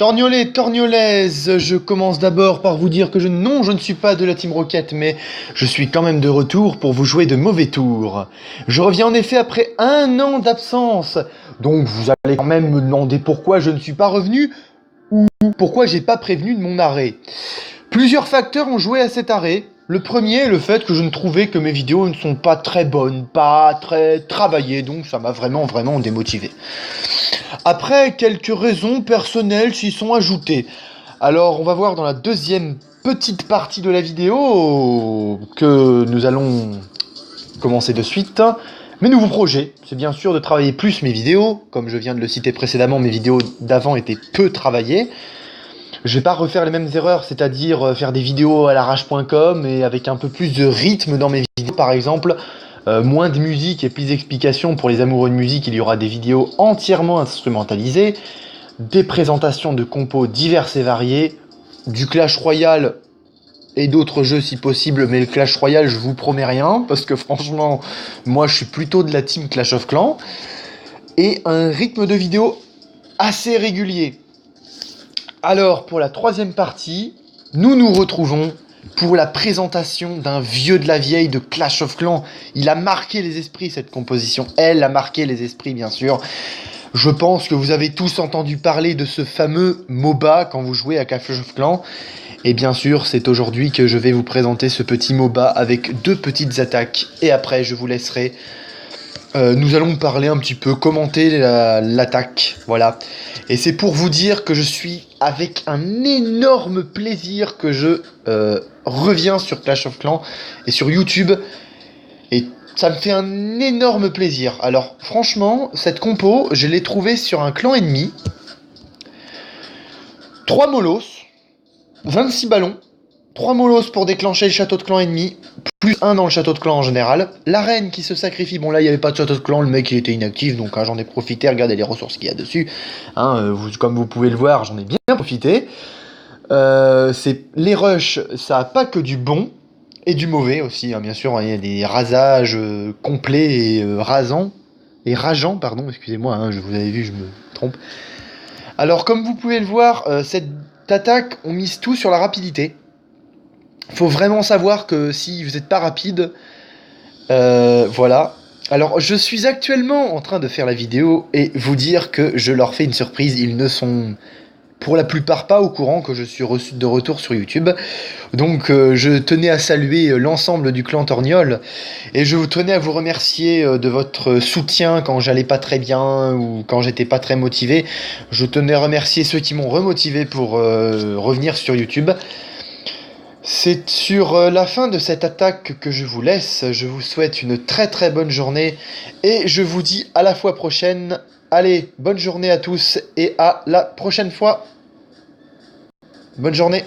Torgnolais, torgnolaises, je commence d'abord par vous dire que non, je ne suis pas de la Team Rocket, mais je suis quand même de retour pour vous jouer de mauvais tours. Je reviens en effet après 1 an d'absence, donc vous allez quand même me demander pourquoi je ne suis pas revenu, ou pourquoi j'ai pas prévenu de mon arrêt. Plusieurs facteurs ont joué à cet arrêt. Le premier est le fait que je ne trouvais que mes vidéos ne sont pas très bonnes, pas très travaillées, donc ça m'a vraiment démotivé. Après, quelques raisons personnelles s'y sont ajoutées. Alors, on va voir dans la deuxième petite partie de la vidéo que nous allons commencer de suite. Mes nouveaux projets, c'est bien sûr de travailler plus mes vidéos. Comme je viens de le citer précédemment, mes vidéos d'avant étaient peu travaillées. Je vais pas refaire les mêmes erreurs, c'est-à-dire faire des vidéos à l'arrache.com et avec un peu plus de rythme dans mes vidéos, par exemple. Moins de musique et plus d'explications pour les amoureux de musique, il y aura des vidéos entièrement instrumentalisées, des présentations de compos diverses et variées, du Clash Royale et d'autres jeux si possible, mais le Clash Royale je vous promets rien, parce que franchement, moi je suis plutôt de la team Clash of Clans, et un rythme de vidéo assez régulier. Alors pour la troisième partie, nous nous retrouvons pour la présentation d'un vieux de la vieille de Clash of Clans. Il a marqué les esprits, cette composition. Elle a marqué les esprits, bien sûr. Je pense que vous avez tous entendu parler de ce fameux MOBA quand vous jouez à Clash of Clans. Et bien sûr, c'est aujourd'hui que je vais vous présenter ce petit MOBA avec 2 petites attaques. Et après, je vous laisserai... nous allons parler un petit peu, commenter l'attaque. Voilà. Et c'est pour vous dire que je suis avec un énorme plaisir que je reviens sur Clash of Clans et sur YouTube. Et ça me fait un énorme plaisir. Alors franchement, cette compo, je l'ai trouvée sur un clan ennemi. 3 molos, 26 ballons, 3 molos pour déclencher le château de clan ennemi, plus 1 dans le château de clan en général. La reine qui se sacrifie, bon là il n'y avait pas de château de clan, le mec il était inactif, donc j'en ai profité, regardez les ressources qu'il y a dessus. Comme vous pouvez le voir, j'en ai bien profité. Les rushs, ça a pas que du bon, et du mauvais aussi, bien sûr, il y a des rasages complets et rageants, pardon, excusez-moi, je vous avais vu, je me trompe. Alors comme vous pouvez le voir, cette attaque, on mise tout sur la rapidité. Faut vraiment savoir que si vous n'êtes pas rapide, voilà. Alors je suis actuellement en train de faire la vidéo et vous dire que je leur fais une surprise. Ils ne sont pour la plupart pas au courant que je suis de retour sur YouTube. Donc je tenais à saluer l'ensemble du clan Torgnole et je tenais à vous remercier de votre soutien quand j'allais pas très bien ou quand j'étais pas très motivé. Je tenais à remercier ceux qui m'ont remotivé pour revenir sur YouTube. C'est sur la fin de cette attaque que je vous laisse. Je vous souhaite une très très bonne journée et je vous dis à la fois prochaine. Allez, bonne journée à tous et à la prochaine fois. Bonne journée.